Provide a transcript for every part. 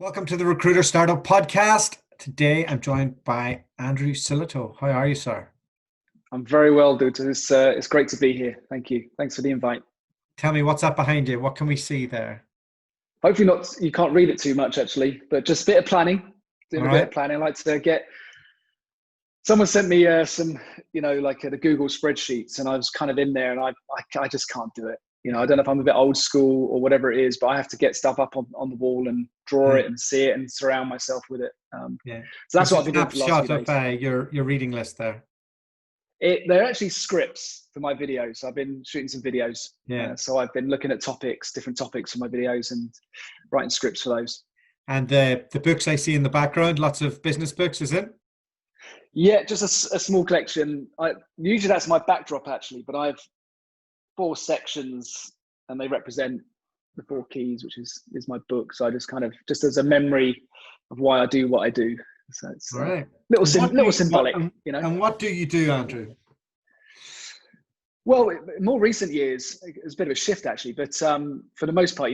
Welcome to the Recruiter Startup Podcast. Today I'm joined by Andrew Sillitoe. How are you, sir? I'm very well, dude. It's great to be here. Thank you. Thanks for the invite. Tell me, what's up behind you? What can we see there? Hopefully not, you can't read it too much actually, but just a bit of planning, doing All a bit right. of planning. I like to get, someone sent me some, like the Google spreadsheets, and I was kind of in there and I just can't do it. I don't know if I'm a bit old school or whatever it is, but I have to get stuff up on the wall and draw it and see it and surround myself with it. Yeah. So that's Just a what I've been doing for the last few snapshot days. of your reading list there. They're actually scripts for my videos. So I've been shooting some videos. Yeah. So I've been looking at different topics for my videos and writing scripts for those. And the books I see in the background, lots of business books, is it? Yeah, just a small collection. Usually that's my backdrop actually, but I have 4 sections and they represent the 4 keys, which is my book. So I just kind of, just as a memory of why I do what I do. So it's All right. little symbolic, And what do you do, Andrew? Well, in more recent years, it's a bit of a shift actually, but for the most part,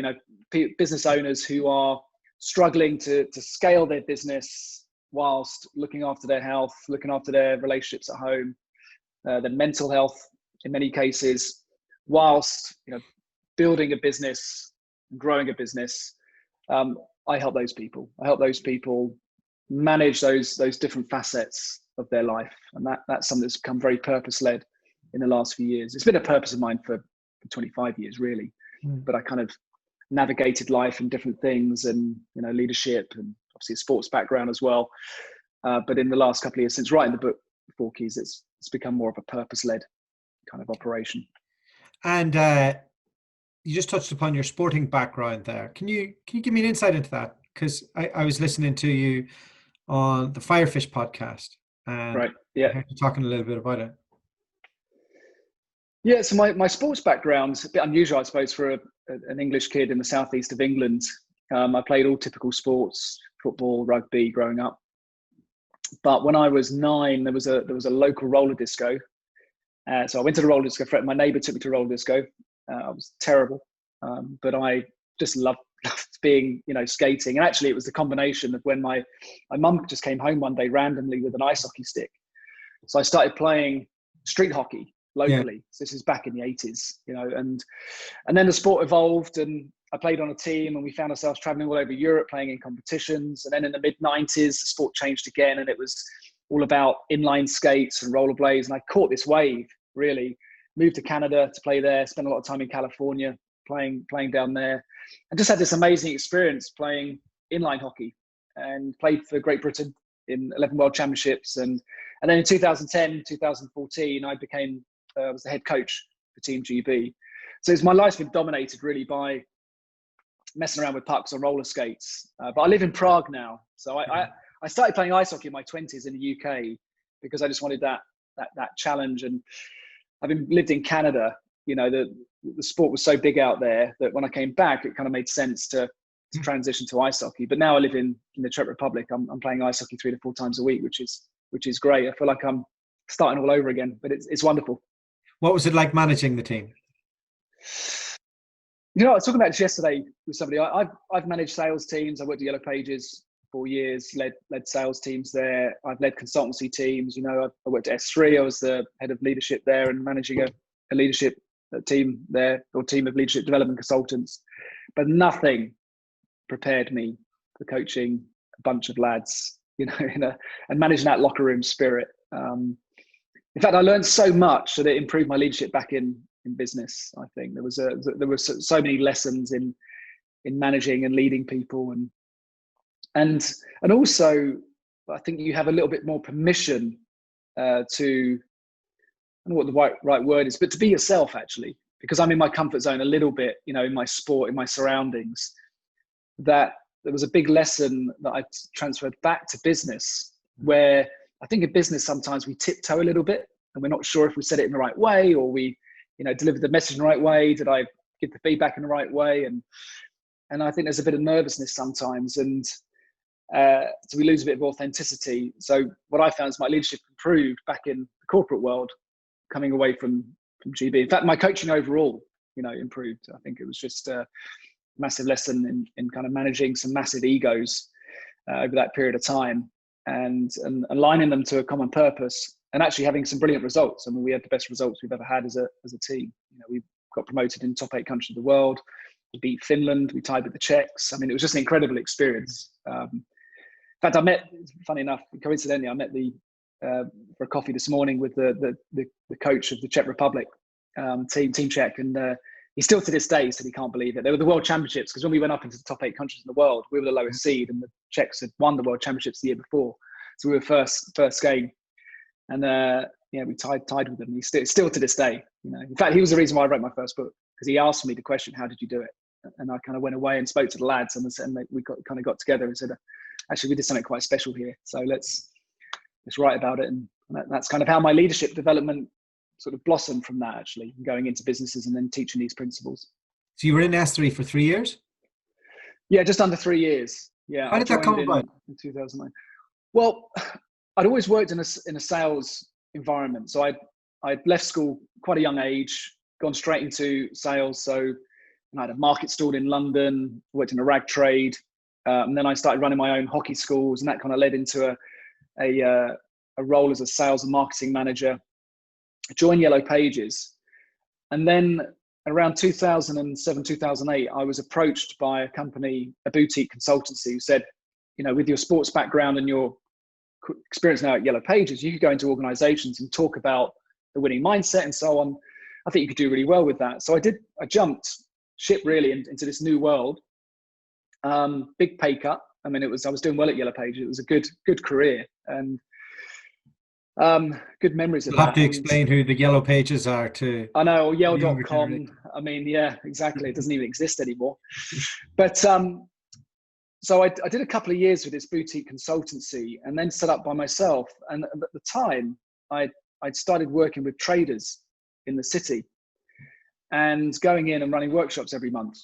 business owners who are struggling to scale their business whilst looking after their health, looking after their relationships at home, their mental health in many cases, whilst building a business, growing a business. I help those people. I help those people manage those different facets of their life, and that's something that's become very purpose-led in the last few years. It's been a purpose of mine for 25 years, really. But I kind of navigated life in different things, and leadership, and obviously a sports background as well. But in the last couple of years, since writing the book 4 Keys, it's become more of a purpose-led kind of operation. And you just touched upon your sporting background there. Can you give me an insight into that? Because I was listening to you on the Firefish podcast, and right, yeah, I heard you talking a little bit about it. Yeah, so my sports background's a bit unusual, I suppose, for an English kid in the southeast of England. I played all typical sports, football, rugby, growing up. But when I was 9, there was a local roller disco. So I went to the roller disco. My neighbour took me to roller disco. I was terrible, but I just loved being, skating. And actually, it was the combination of when my mum just came home one day randomly with an ice hockey stick. So I started playing street hockey locally. Yeah. So this is back in the 80s, and then the sport evolved, and I played on a team, and we found ourselves traveling all over Europe playing in competitions. And then in the mid-90s, the sport changed again, and it was all about inline skates and rollerblades. And I caught this wave, really. Moved to Canada to play there, spent a lot of time in California playing down there, and just had this amazing experience playing inline hockey, and played for Great Britain in 11 World Championships. And then in 2010, 2014, I was the head coach for Team GB. So my life's been dominated really by messing around with pucks on roller skates. But I live in Prague now. So I started playing ice hockey in my 20s in the UK because I just wanted that challenge. And having lived in Canada, the sport was so big out there that when I came back, it kind of made sense to transition to ice hockey. But now I live in the Czech Republic. I'm playing ice hockey 3 to 4 times a week, which is great. I feel like I'm starting all over again, but it's wonderful. What was it like managing the team? I was talking about this yesterday with somebody. I've managed sales teams. I worked at Yellow Pages for 4 years, led sales teams there. I've led consultancy teams. I worked at S3. I was the head of leadership there and managing a leadership team there, or team of leadership development consultants. But nothing prepared me for coaching a bunch of lads, and managing that locker room spirit. In fact, I learned so much that it improved my leadership back in business. I think there were so many lessons in managing and leading people, and also I think you have a little bit more permission to, I don't know what the right word is, but to be yourself actually, because I'm in my comfort zone a little bit, in my sport, in my surroundings. That there was a big lesson that I transferred back to business, where I think in business sometimes we tiptoe a little bit, and we're not sure if we said it in the right way, or we delivered the message in the right way. Did I give the feedback in the right way? And I think there's a bit of nervousness sometimes, and so we lose a bit of authenticity. So what I found is my leadership improved back in the corporate world, coming away from GB. In fact, my coaching overall, improved. I think it was just massive lesson in kind of managing some massive egos over that period of time, and aligning them to a common purpose, and actually having some brilliant results. I mean, we had the best results we've ever had as a team. We got promoted in top 8 countries of the world. We beat Finland. We tied with the Czechs. I mean, it was just an incredible experience. In fact, I met, funny enough, coincidentally, I met for a coffee this morning with the coach of the Czech Republic, Team Czech, and he still to this day said he can't believe it. They were the World Championships, because when we went up into the top 8 countries in the world, we were the lowest seed, and the Czechs had won the World Championships the year before. So we were first game, and we tied with them. He's still to this day. In fact, he was the reason why I wrote my first book, because he asked me the question, "How did you do it?" And I kind of went away and spoke to the lads, and we got together and said, "Actually, we did something quite special here. So let's write about it." And that's kind of how my leadership development sort of blossomed from that, actually, going into businesses and then teaching these principles. So you were in S3 for 3 years? Yeah, just under 3 years. Yeah. How did that come about? In 2009. Well, I'd always worked in a sales environment. So I'd left school quite a young age, gone straight into sales. So I had a market stall in London, worked in a rag trade. And then I started running my own hockey schools, and that kind of led into a role as a sales and marketing manager. I joined Yellow Pages. And then around 2007, 2008, I was approached by a company, a boutique consultancy, who said, with your sports background and your experience now at Yellow Pages, you could go into organizations and talk about the winning mindset and so on. I think you could do really well with that. So I jumped ship really into this new world. Big pay cut. I mean, I was doing well at Yellow Pages. It was a good career, and good memories of that. You'll have to explain who the Yellow Pages are to. I know, or Yell.com. I mean, yeah, exactly. It doesn't even exist anymore. But so I did a couple of years with this boutique consultancy, and then set up by myself. And at the time, I'd started working with traders in the city and going in and running workshops every month.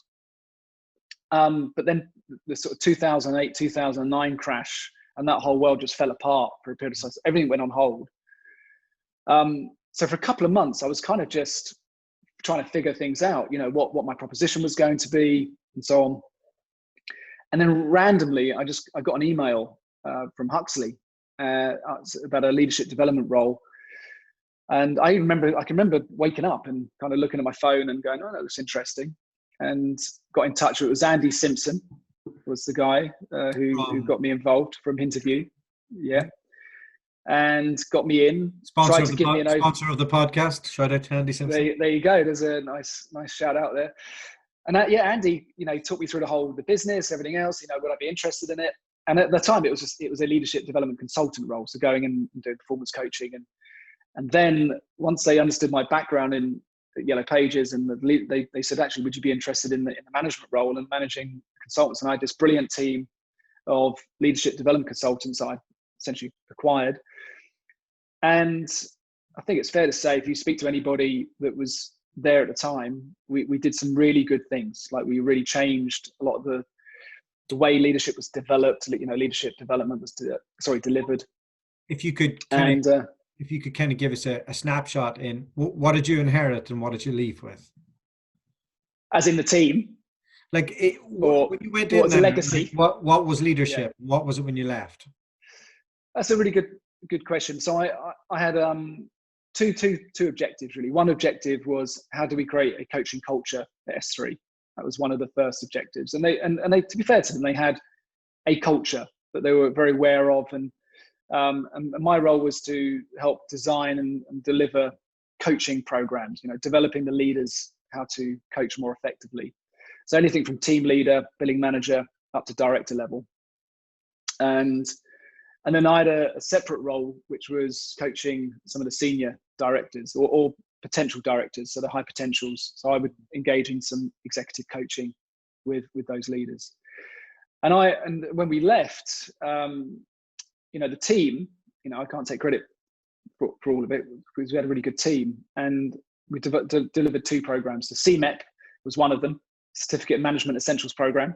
But then the sort of 2008, 2009 crash, and that whole world just fell apart for a period of time. Everything went on hold. So for a couple of months, I was kind of just trying to figure things out, what my proposition was going to be and so on. And then randomly, I got an email from Huxley about a leadership development role. And I can remember waking up and kind of looking at my phone and going, "Oh, that looks interesting." And got in touch with, it was Andy Simpson, was the guy who got me involved from Interview. Yeah. And got me in. Sponsor of the podcast. Shout out to Andy Simpson. There you go. There's a nice shout out there. And Andy, took me through the business, everything else, would I be interested in it? And at the time it was a leadership development consultant role. So going and doing performance coaching. And then once they understood my background in Yellow Pages, and they said, "Actually, would you be interested in the management role and managing consultants?" And I had this brilliant team of leadership development consultants I essentially acquired. And I think it's fair to say, if you speak to anybody that was there at the time, we did some really good things. Like, we really changed a lot of the way leadership was developed. Leadership development was delivered. If you could kind of give us a snapshot in what did you inherit and what did you leave with? As in the team? When you went in, what's the legacy? What was leadership? Yeah. What was it when you left? That's a really good question. So I had two objectives, really. One objective was, how do we create a coaching culture at S3? That was one of the first objectives. And they, to be fair to them, they had a culture that they were very aware of. And my role was to help design and deliver coaching programs, developing the leaders how to coach more effectively. So anything from team leader, billing manager, up to director level. And then I had a separate role, which was coaching some of the senior directors or potential directors, so the high potentials. So I would engage in some executive coaching with those leaders. And when we left, the team, I can't take credit for all of it, because we had a really good team, and we delivered two programs. The CMEP was one of them, Certificate of Management Essentials program,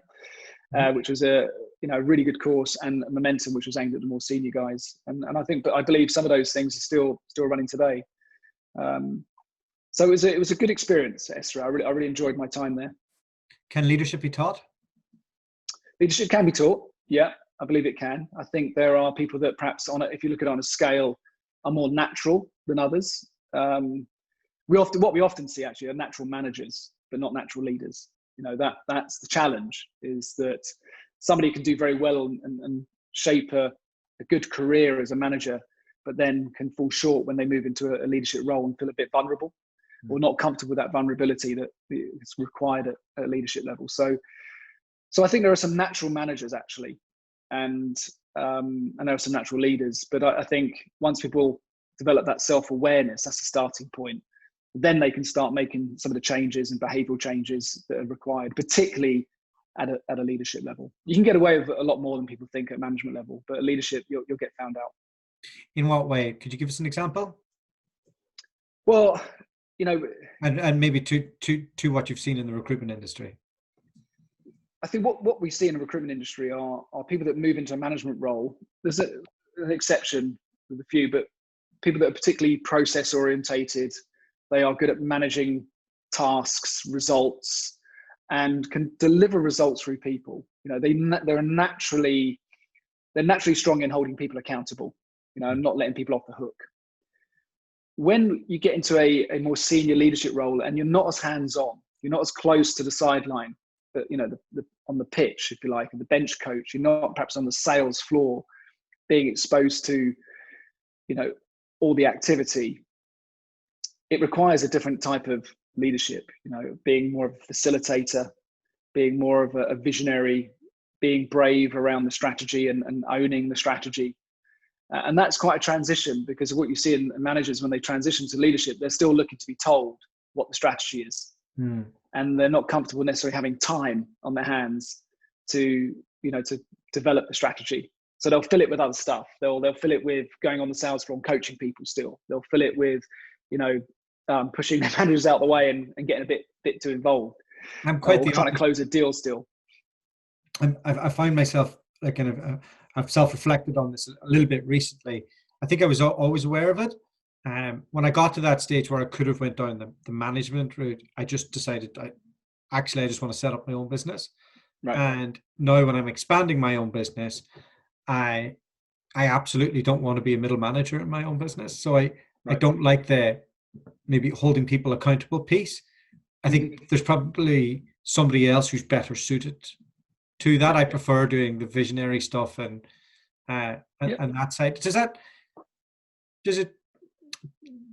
which was a really good course, and Momentum, which was aimed at the more senior guys. And I believe some of those things are still running today. So it was a good experience at Estra. I really enjoyed my time there. Can leadership be taught? Leadership can be taught. Yeah, I believe it can. I think there are people that perhaps if you look at it on a scale, are more natural than others. What we often see actually are natural managers, but not natural leaders. That's the challenge, is that somebody can do very well and shape a good career as a manager, but then can fall short when they move into a leadership role and feel a bit vulnerable or not comfortable with that vulnerability that is required at a leadership level. So I think there are some natural managers actually, and there are some natural leaders. But I think once people develop that self-awareness, that's the starting point. Then they can start making some of the changes and behavioural changes that are required, particularly at a leadership level. You can get away with a lot more than people think at management level, but at leadership, you'll get found out. In what way? Could you give us an example? Well, and maybe to what you've seen in the recruitment industry. I think what we see in the recruitment industry are people that move into a management role. There's an exception with a few, but people that are particularly process orientated. They are good at managing tasks, results, and can deliver results through people. They're naturally strong in holding people accountable, and not letting people off the hook. When you get into a more senior leadership role and you're not as hands-on, you're not as close to the sideline, but on the pitch, if you like, and the bench coach, you're not perhaps on the sales floor being exposed to, all the activity. It requires a different type of leadership, being more of a facilitator, being more of a visionary, being brave around the strategy and owning the strategy. And that's quite a transition, because of what you see in managers when they transition to leadership, they're still looking to be told what the strategy is. And they're not comfortable necessarily having time on their hands to develop the strategy. So they'll fill it with other stuff. They'll fill it with going on the sales floor and coaching people still. They'll fill it with, pushing their managers out the way and getting a bit too involved. I'm quite trying to close a deal still. I find myself I've self-reflected on this a little bit recently. I think I was always aware of it. When I got to that stage where I could have went down the management route, I just decided I just want to set up my own business. Right. And now when I'm expanding my own business, I absolutely don't want to be a middle manager in my own business. So I don't like the maybe holding people accountable piece. I think there's probably somebody else who's better suited to that. I prefer doing the visionary stuff and that side. Does it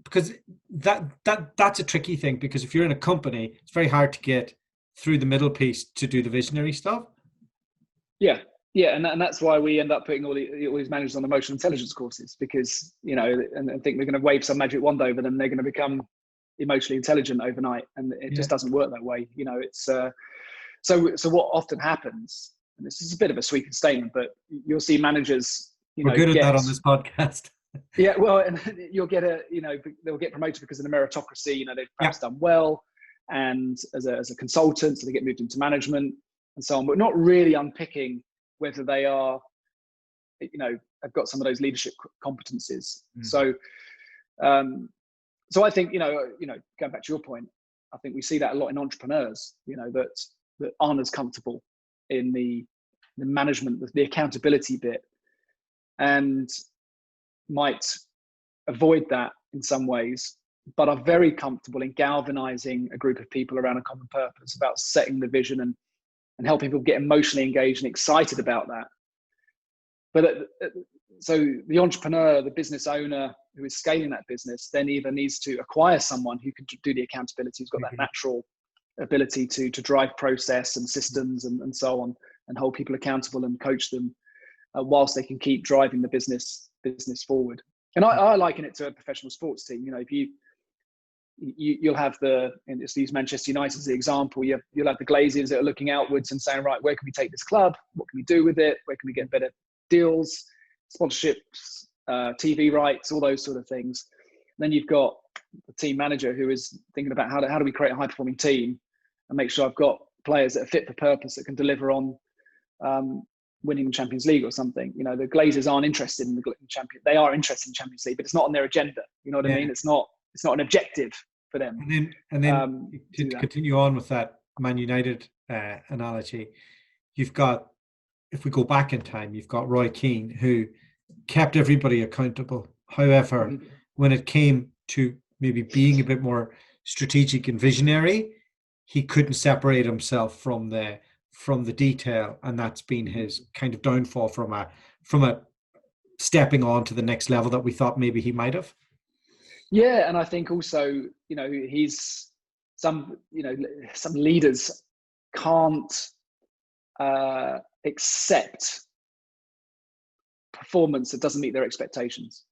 because that's a tricky thing, because if you're in a company, it's very hard to get through the middle piece to do the visionary stuff. Yeah, and that's why we end up putting all these managers on emotional intelligence courses, because and think we're going to wave some magic wand over them, they're going to become emotionally intelligent overnight, and it just doesn't work that way. It's so what often happens, and this is a bit of a sweeping statement, but you'll see managers. We're good at that on this podcast. Yeah, well, and you'll get they'll get promoted because of the meritocracy. They've perhaps done well, and as a consultant, so they get moved into management and so on, but not really unpicking whether they are, have got some of those leadership competencies. So I think, going back to your point, I think we see that a lot in entrepreneurs, that aren't as comfortable in the management, the accountability bit, and might avoid that in some ways, but are very comfortable in galvanizing a group of people around a common purpose, about setting the vision and helping people get emotionally engaged and excited about that. But so the entrepreneur, the business owner who is scaling that business, then either needs to acquire someone who can do the accountability, who's got that natural ability to drive process and systems and so on, and hold people accountable and coach them whilst they can keep driving the business forward. And I liken it to a professional sports team. If you'll have and just use Manchester United as the example, you'll have the Glazers that are looking outwards and saying, right, where can we take this club? What can we do with it? Where can we get better deals, sponsorships, TV rights, all those sort of things. Then you've got the team manager who is thinking about how do we create a high performing team and make sure I've got players that are fit for purpose, that can deliver on winning the Champions League or something. The Glazers aren't interested in the champion. They are interested in Champions League, but it's not on their agenda. You know what I mean? It's not an objective for them. And then to continue on with that Man United analogy. You've got, if we go back in time, you've got Roy Keane, who kept everybody accountable. However, when it came to maybe being a bit more strategic and visionary, he couldn't separate himself from the detail, and that's been his kind of downfall from a stepping on to the next level that we thought maybe he might have. Yeah, and I think also, he's some leaders can't accept performance that doesn't meet their expectations.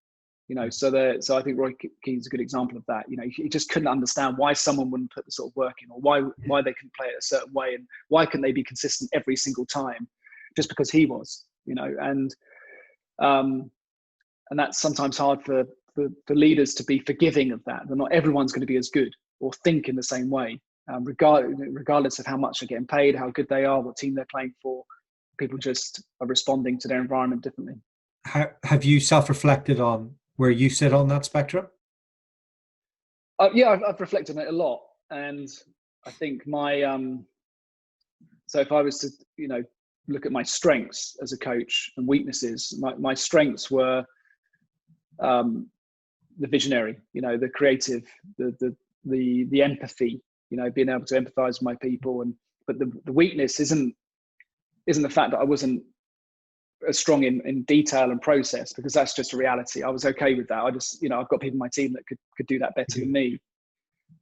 So I think Roy Keane's a good example of that. He just couldn't understand why someone wouldn't put the sort of work in, or why they couldn't play it a certain way, and why couldn't they be consistent every single time, just because he was. And that's sometimes hard for leaders to be forgiving of that. That not everyone's going to be as good or think in the same way, regardless of how much they're getting paid, how good they are, what team they're playing for. People just are responding to their environment differently. Have you self-reflected on where you sit on that spectrum? Yeah, I've reflected on it a lot, and I think so if I was to look at my strengths as a coach and weaknesses, my strengths were the visionary, the creative, the empathy, being able to empathize with my people, but the weakness isn't the fact that I wasn't as strong in detail and process, because that's just a reality. I was okay with that. I just, I've got people in my team that could do that better than me.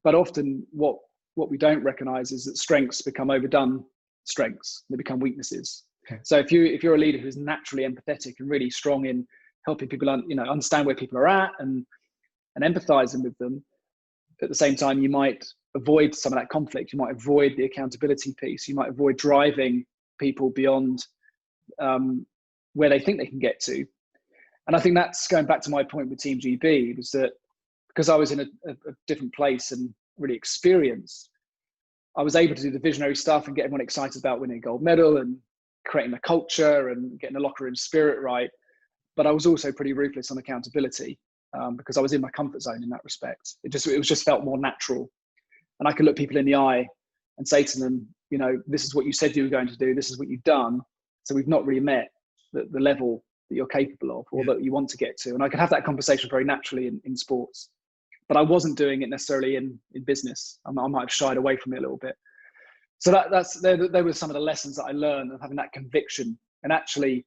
But often what we don't recognize is that strengths become overdone strengths. They become weaknesses. Okay. So if you're a leader who's naturally empathetic and really strong in helping people, understand where people are at and empathizing with them, at the same time, you might avoid some of that conflict. You might avoid the accountability piece. You might avoid driving people beyond where they think they can get to. And I think that's going back to my point with Team GB, was that because I was in a different place and really experienced, I was able to do the visionary stuff and get everyone excited about winning a gold medal and creating the culture and getting the locker room spirit right. But I was also pretty ruthless on accountability because I was in my comfort zone in that respect. It just felt more natural. And I could look people in the eye and say to them, this is what you said you were going to do. This is what you've done. So we've not really met the level that you're capable of, or that you want to get to. And I could have that conversation very naturally in sports, but I wasn't doing it necessarily in business. I might have shied away from it a little bit. So there were some of the lessons that I learned of having that conviction. And actually,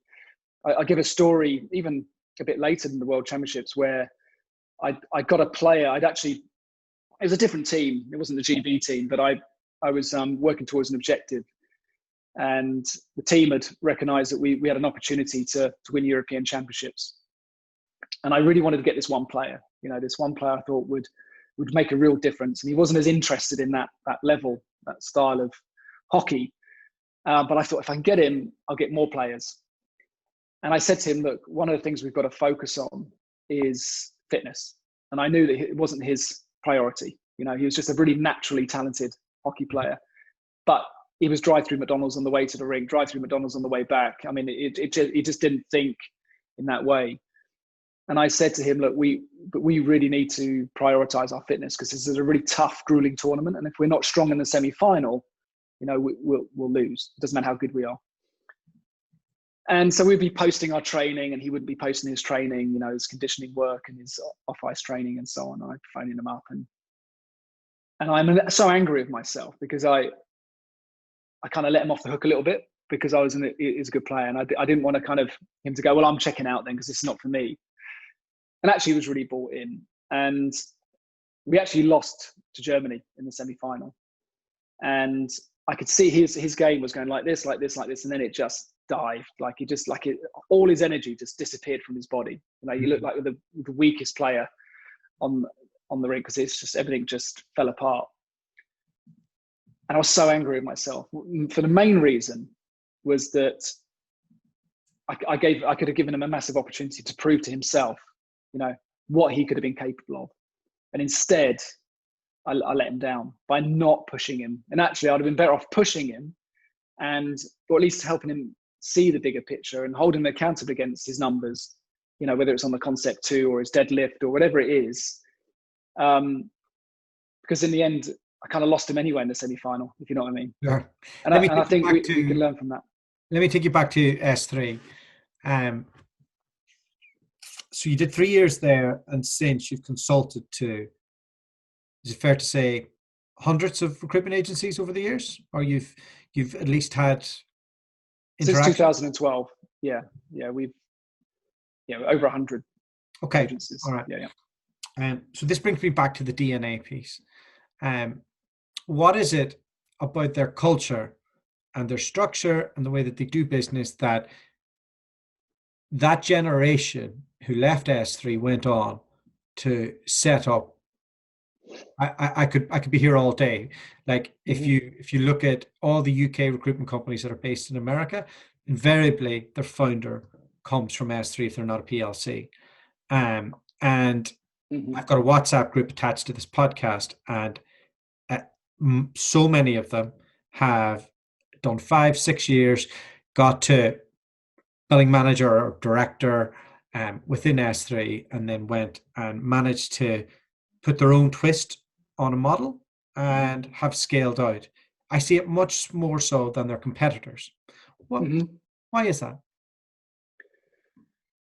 I give a story even a bit later in the World Championships where I got a player. It was a different team. It wasn't the GB team, but I was working towards an objective. And the team had recognised that we had an opportunity to win European Championships. And I really wanted to get this one player. This one player I thought would make a real difference. And he wasn't as interested in that level, that style of hockey. But I thought if I can get him, I'll get more players. And I said to him, look, one of the things we've got to focus on is fitness. And I knew that it wasn't his priority. He was just a really naturally talented hockey player. But he was drive through McDonald's on the way to the rink, drive through McDonald's on the way back. I mean, he just didn't think in that way. And I said to him, look, we really need to prioritize our fitness, because this is a really tough, grueling tournament. And if we're not strong in the semi-final, we'll lose. It doesn't matter how good we are. And so we'd be posting our training, and he wouldn't be posting his training, his conditioning work and his off-ice training and so on. And I'd be phoning him up, and I'm so angry with myself because I kind of let him off the hook a little bit, because he's a good player, and I didn't want to him to go, well, I'm checking out then because it's not for me. And actually, he was really bought in, and we actually lost to Germany in the semi-final. And I could see his game was going like this, like this, like this, and then it just dived. All his energy just disappeared from his body. You looked like the weakest player on the rink, because it's just everything just fell apart. And I was so angry with myself. For the main reason was that I could have given him a massive opportunity to prove to himself, what he could have been capable of. And instead, I let him down by not pushing him. And actually, I'd have been better off pushing him, or at least helping him see the bigger picture and holding him accountable against his numbers, whether it's on the concept 2 or his deadlift or whatever it is. Because in the end, I kind of lost him anyway in the semi-final, if you know what I mean. Sure. And I think we can learn from that. Let me take you back to S3. So you did 3 years there, and since you've consulted to, is it fair to say, hundreds of recruitment agencies over the years, or you've at least had since 2012? Yeah, we've over 100 agencies. All right. Yeah. So this brings me back to the DNA piece. What is it about their culture and their structure and the way that they do business that generation who left S3 went on to set up? I could be here all day. Like if you look at all the UK recruitment companies that are based in America, invariably their founder comes from S3 if they're not a PLC. And I've got a WhatsApp group attached to this podcast, and so many of them have done 5-6 years, got to billing manager or director within S3, and then went and managed to put their own twist on a model and have scaled out. I see it much more so than their competitors. Why is that?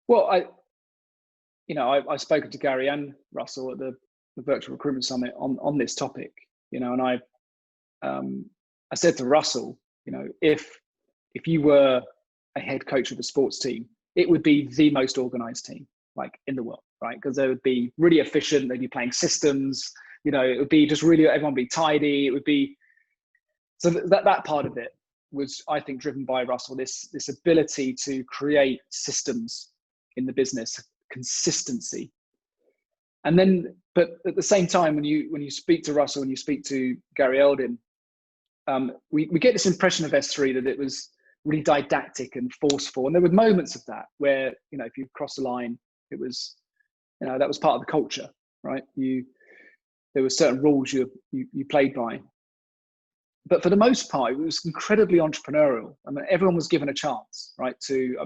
Well, I've spoken to Gary and Russell at the Virtual Recruitment Summit on this topic, and I said to Russell, if you were a head coach of a sports team, it would be the most organized team like in the world, right? Because they would be really efficient. They'd be playing systems, it would be just really, everyone would be tidy. It would be, so that part of it was, I think, driven by Russell, this ability to create systems in the business, consistency. And then, but at the same time, when you speak to Russell, when you speak to Gary Eldin, we get this impression of S3 that it was really didactic and forceful. And there were moments of that where, if you cross the line, it was, that was part of the culture, right? There were certain rules you played by. But for the most part, it was incredibly entrepreneurial. I mean, everyone was given a chance, right?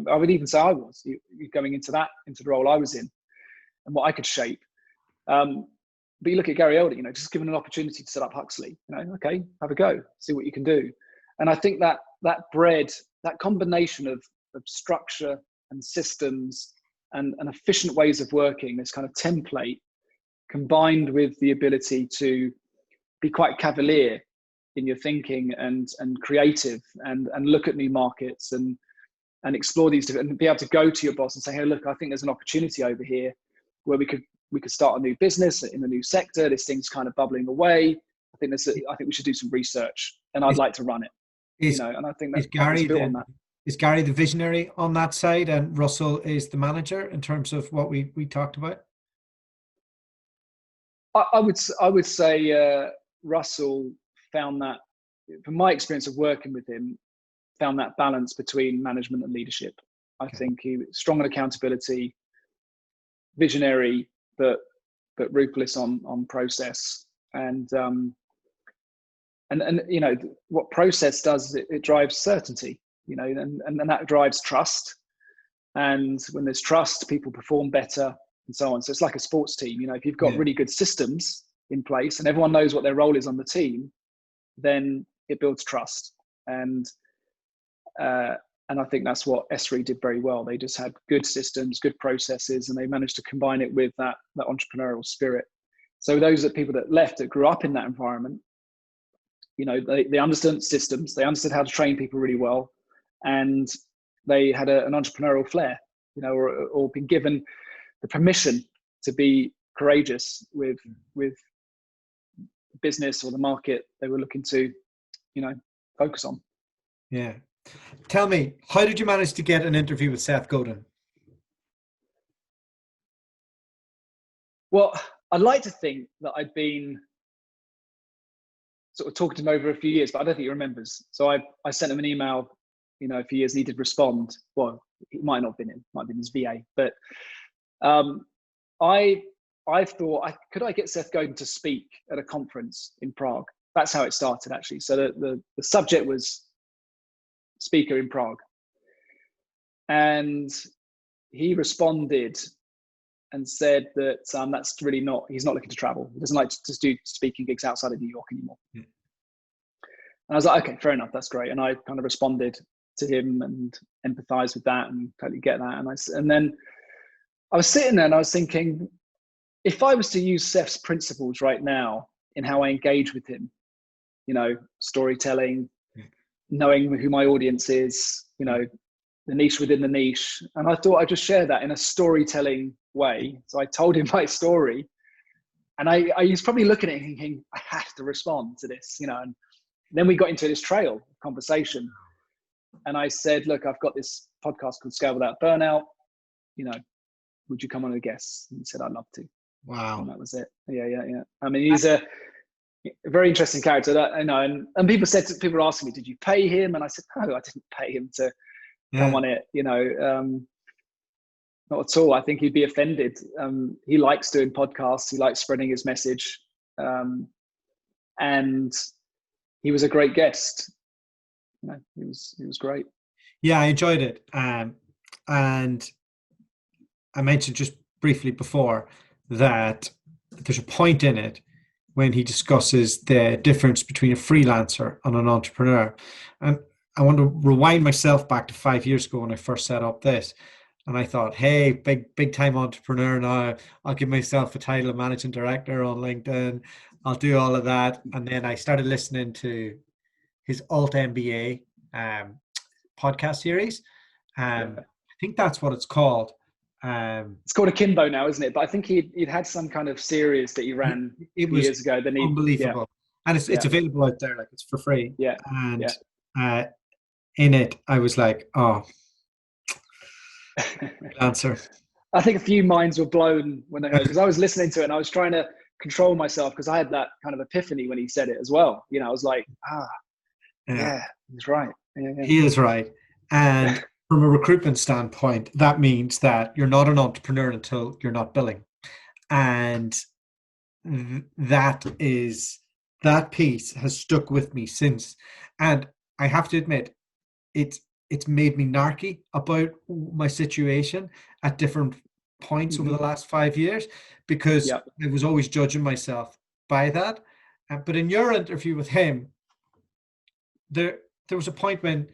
I would even say I was going into the role I was in and what I could shape. But you look at Gary Eldin, just given an opportunity to set up Huxley, okay, have a go, see what you can do. And I think that combination of structure and systems and efficient ways of working, this kind of template, combined with the ability to be quite cavalier in your thinking and creative and look at new markets and explore these different, and be able to go to your boss and say, hey, look, I think there's an opportunity over here where we could start a new business in a new sector. This thing's kind of bubbling away. I think we should do some research, and I'd like to run it. And I think that's built on that. Is Gary the visionary on that side, and Russell is the manager in terms of what we talked about? I would say Russell found that, from my experience of working with him, found that balance between management and leadership. I think he was strong on accountability, visionary, but ruthless on process. And what process does, it drives certainty, and that drives trust. And when there's trust, people perform better and so on. So it's like a sports team. If you've got really good systems in place and everyone knows what their role is on the team, then it builds trust. And I think that's what S3 did very well. They just had good systems, good processes, and they managed to combine it with that entrepreneurial spirit. So those are people that left, that grew up in that environment. They understood systems, they understood how to train people really well, and they had an entrepreneurial flair, or been given the permission to be courageous with business or the market they were looking to, focus on. Yeah. Tell me, how did you manage to get an interview with Seth Godin? Well, I'd like to think that I'd been sort of talking to him over a few years, but I don't think he remembers. So I sent him an email, a few years, and he did respond. Well, it might not have been him, might have been his VA. But I thought, could I get Seth Godin to speak at a conference in Prague? That's how it started, actually. So the subject was speaker in Prague. And he responded and said that that's really not, he's not looking to travel. He doesn't like to just do speaking gigs outside of New York anymore. Yeah. And I was like, okay, fair enough, that's great. And I kind of responded to him and empathized with that and totally get that. And then I was sitting there and I was thinking, if I was to use Seth's principles right now in how I engage with him, you know, storytelling, knowing who my audience is, you know, the niche within the niche. And I thought I'd just share that in a storytelling way. So I told him my story, and I was probably looking at it thinking, I have to respond to this, you know. And then we got into this trail of conversation. And I said, look, I've got this podcast called Scale Without Burnout. You know, would you come on as a guest? And he said, I'd love to. Wow. And that was it. Yeah. I mean, he's a very interesting character. That, you know, and people were asking me, did you pay him? And I said, no, I didn't pay him to come on it. You know, not at all. I think he'd be offended. He likes doing podcasts. He likes spreading his message. And he was a great guest. You know, he was great. Yeah, I enjoyed it. And I mentioned just briefly before that there's a point in it when he discusses the difference between a freelancer and an entrepreneur. And I want to rewind myself back to 5 years ago when I first set up this. And I thought, hey, big time entrepreneur now. I'll give myself a title of managing director on LinkedIn. I'll do all of that. And then I started listening to his Alt MBA podcast series. I think that's what it's called. It's called Akimbo now, isn't it? But I think he'd had some kind of series that he ran years ago. Then unbelievable. And it's available out there, like it's for free. Yeah. And in it, I was like, oh, answer. I think a few minds were blown when they heard, because I was listening to it and I was trying to control myself because I had that kind of epiphany when he said it as well. You know, I was like, yeah, he's right. Yeah. He is right. And from a recruitment standpoint, that means that you're not an entrepreneur until you're not billing. And that piece has stuck with me since. And I have to admit, it's made me narky about my situation at different points over the last 5 years, because I was always judging myself by that. But in your interview with him, there was a point when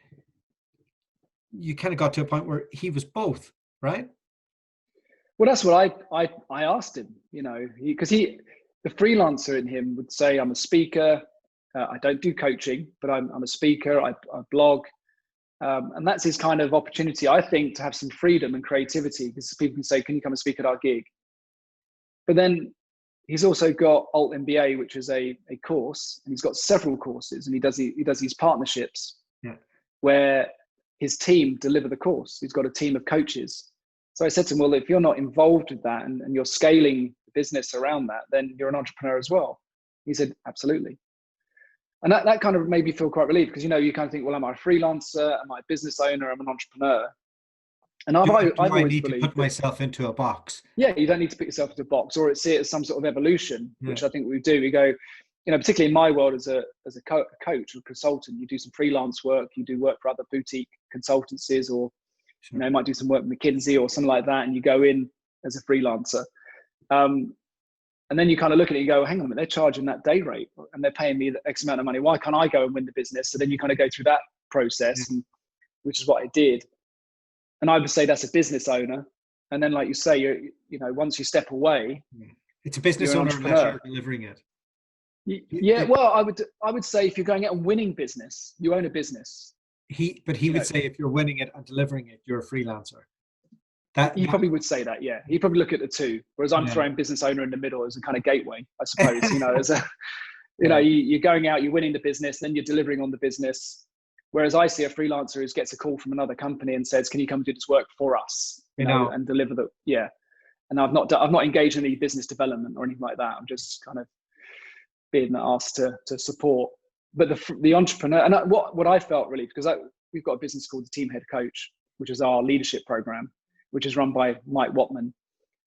you kind of got to a point where he was both, right? Well, that's what I asked him, you know, because the freelancer in him would say, I'm a speaker. I don't do coaching, but I'm a speaker. I blog. And that's his kind of opportunity, I think, to have some freedom and creativity, because people can say, can you come and speak at our gig? But then he's also got Alt MBA, which is a course, and he's got several courses, and he does these partnerships where his team deliver the course. He's got a team of coaches. So I said to him, well, if you're not involved with that and you're scaling the business around that, then you're an entrepreneur as well. He said, absolutely. And that kind of made me feel quite relieved, because, you know, you kind of think, well, am I a freelancer? Am I a business owner? I'm an entrepreneur. And I've always need to put myself into a box. Yeah, you don't need to put yourself into a box, or see it as some sort of evolution, which I think we do. We go, you know, particularly in my world as a coach or consultant, you do some freelance work, you do work for other boutique consultancies, or you know, you might do some work with McKinsey or something like that, and you go in as a freelancer. And then you kind of look at it and go, hang on a minute, they're charging that day rate and they're paying me X amount of money. Why can't I go and win the business? So then you kind of go through that process, which is what I did. And I would say that's a business owner. And then, like you say, you know, once you step away, it's a business owner unless you're delivering it. Yeah, well, I would say if you're going out and winning business, you own a business. He would say if you're winning it and delivering it, you're a freelancer. He probably would say that, yeah. He'd probably look at the two, whereas I'm throwing business owner in the middle as a kind of gateway, I suppose. You know, as a, you know, you're going out, you're winning the business, then you're delivering on the business. Whereas I see a freelancer who gets a call from another company and says, "Can you come do this work for us?" You know, and deliver the And I've not engaged in any business development or anything like that. I'm just kind of being asked to support. But the entrepreneur, and what I felt really, because we've got a business called the Team Head Coach, which is our leadership program, which is run by Mike Watman,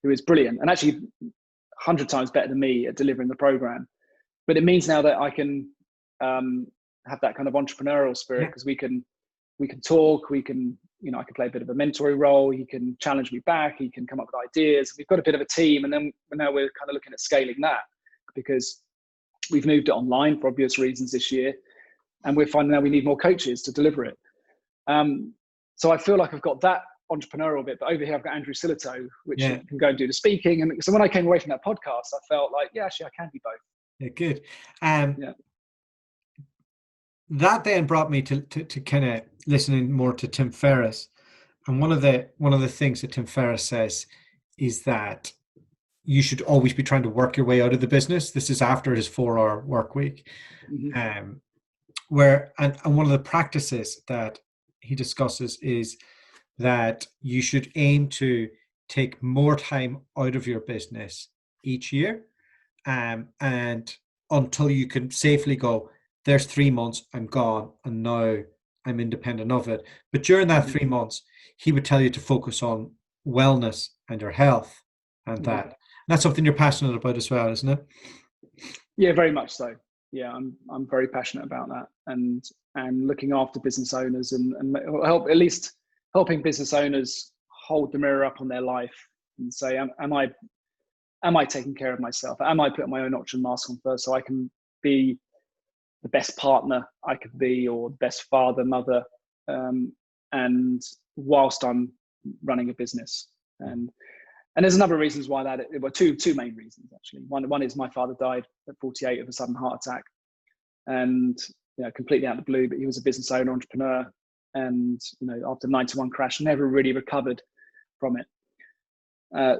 who is brilliant and actually 100 times better than me at delivering the program. But it means now that I can have that kind of entrepreneurial spirit, because we can talk, we can I can play a bit of a mentoring role. He can challenge me back. He can come up with ideas. We've got a bit of a team, and then now we're kind of looking at scaling that, because we've moved it online for obvious reasons this year, and we're finding now we need more coaches to deliver it. So I feel like I've got that entrepreneurial bit, but over here I've got Andrew Sillitoe, which can go and do the speaking. And so when I came away from that podcast, I felt like, yeah, actually I can do both. Yeah, good. That then brought me to kind of listening more to Tim Ferriss. And one of the things that Tim Ferriss says is that you should always be trying to work your way out of the business. This is after his 4-hour work week. Mm-hmm. And one of the practices that he discusses is that you should aim to take more time out of your business each year, and until you can safely go, there's 3 months, I'm gone, and now I'm independent of it. But during that 3 months, he would tell you to focus on wellness and your health, and that. And that's something you're passionate about as well, isn't it? Yeah, very much so. Yeah, I'm very passionate about that, and looking after business owners and helping business owners hold the mirror up on their life and say, am I taking care of myself? Am I putting my own oxygen mask on first so I can be the best partner I could be, or best father, mother, and whilst I'm running a business. And there's a number of reasons why that. Well, two main reasons actually. One is my father died at 48 of a sudden heart attack, and completely out of the blue. But he was a business owner, entrepreneur, and after 91 crash, never really recovered from it.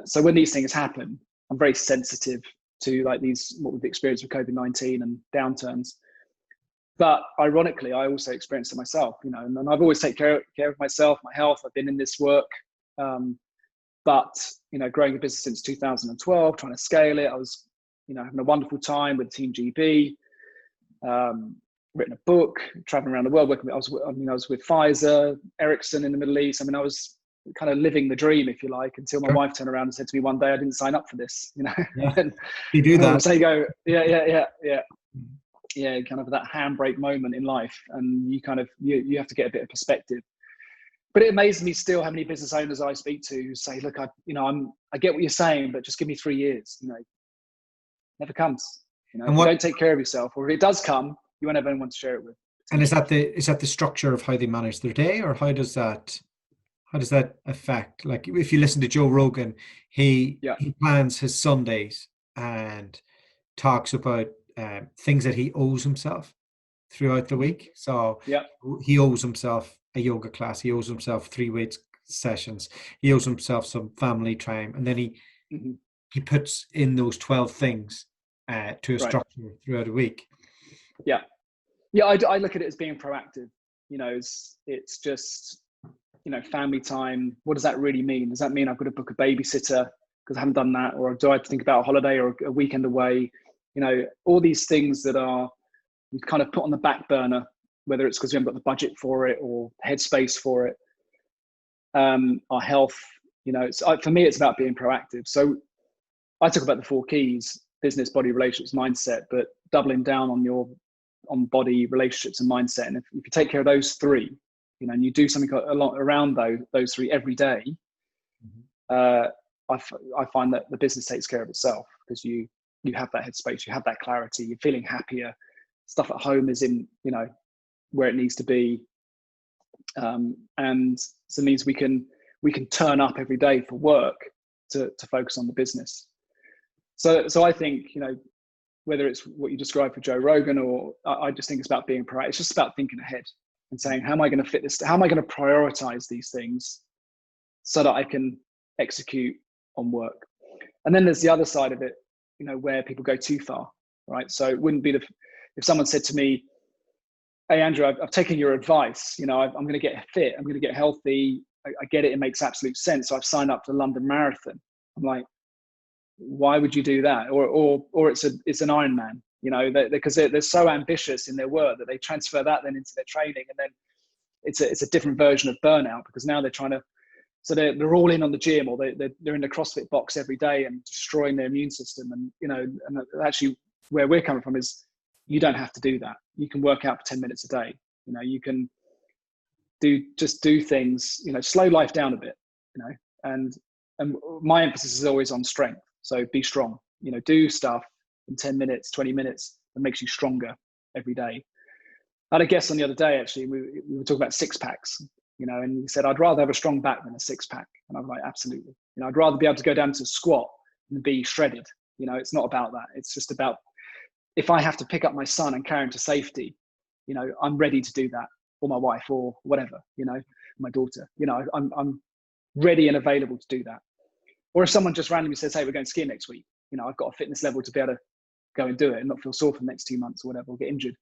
So when these things happen, I'm very sensitive to what we've experienced with COVID-19 and downturns. But ironically, I also experienced it myself, and I've always taken care of myself, my health. I've been in this work. But, growing a business since 2012, trying to scale it, I was, having a wonderful time with Team GB, written a book, traveling around the world, working with, I was with Pfizer, Ericsson in the Middle East. I was kind of living the dream, if you like, until my wife turned around and said to me one day, I didn't sign up for this, Yeah. You do that. So you go, yeah, kind of that handbrake moment in life. And you kind of, you have to get a bit of perspective. But it amazes me still how many business owners I speak to who say, look, I get what you're saying, but just give me 3 years. Never comes. If you don't take care of yourself, or if it does come, you won't have anyone to share it with. And is that the structure of how they manage their day, or how does that affect? Like, if you listen to Joe Rogan, he plans his Sundays and talks about things that he owes himself throughout the week. So he owes himself a yoga class, he owes himself 3 weights sessions, he owes himself some family time, and then he puts in those 12 things to a structure throughout a week. I look at it as being proactive. It's just family time. What does that really mean? Does that mean I've got to book a babysitter because I haven't done that, or do I have to think about a holiday or a weekend away? All these things that we kind of put on the back burner, whether it's because we haven't got the budget for it or headspace for it. Our health, for me, it's about being proactive. So I talk about the 4 keys: business, body, relationships, mindset, but doubling down on body, relationships, and mindset. And if you take care of those 3, and you do something a lot around those 3 every day, I find that the business takes care of itself, because you have that headspace, you have that clarity, you're feeling happier. Stuff at home is in, where it needs to be. And so it means we can turn up every day for work to focus on the business. So I think, whether it's what you described for Joe Rogan, or I just think it's about being proactive. It's just about thinking ahead and saying, how am I going to fit this? How am I going to prioritize these things so that I can execute on work? And then there's the other side of it, where people go too far, right? So it wouldn't be if someone said to me, hey, Andrew, I've taken your advice. I'm going to get fit. I'm going to get healthy. I get it. It makes absolute sense. So I've signed up for the London Marathon. I'm like, why would you do that? Or it's an Ironman, because they're so ambitious in their work that they transfer that then into their training. And then it's a different version of burnout, because now they're trying to, so they're all in on the gym, or they're in the CrossFit box every day and destroying their immune system. And, and actually where we're coming from is, you don't have to do that. You can work out for 10 minutes a day. You can just do things, slow life down a bit, and my emphasis is always on strength. So be strong, do stuff in 10 minutes, 20 minutes that makes you stronger every day. I had a guest on the other day, actually, we were talking about six packs, and he said, I'd rather have a strong back than a six pack. And I was like, absolutely. I'd rather be able to go down to squat and be shredded. It's not about that. It's just about, if I have to pick up my son and carry him to safety, I'm ready to do that, or my wife, or whatever, my daughter, I'm ready and available to do that. Or if someone just randomly says, hey, we're going skiing next week, I've got a fitness level to be able to go and do it and not feel sore for the next 2 months or whatever, or get injured.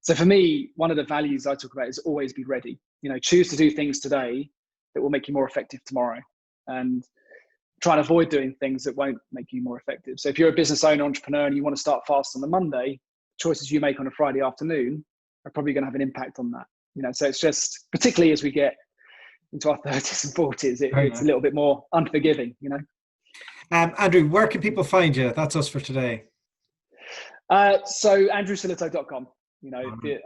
So for me, one of the values I talk about is always be ready. Choose to do things today that will make you more effective tomorrow, and try and avoid doing things that won't make you more effective. So if you're a business owner, entrepreneur, and you want to start fast on the Monday, choices you make on a Friday afternoon are probably going to have an impact on that. So it's just, particularly as we get into our 30s and 40s, it's a little bit more unforgiving, Andrew, where can people find you? That's us for today. So andrewsillitoe.com.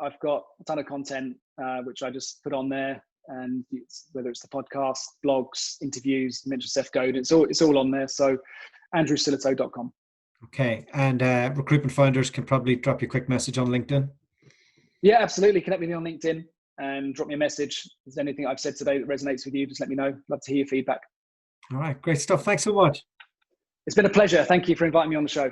I've got a ton of content which I just put on there, and whether it's the podcast, blogs, interviews, mention Seth Godin, it's all on there. So andrewsillitoe.com. Okay, and recruitment founders can probably drop you a quick message on LinkedIn. Yeah, absolutely. Connect with me on LinkedIn and drop me a message. If there's anything I've said today that resonates with you, just let me know. Love to hear your feedback. All right, great stuff. Thanks so much. It's been a pleasure. Thank you for inviting me on the show.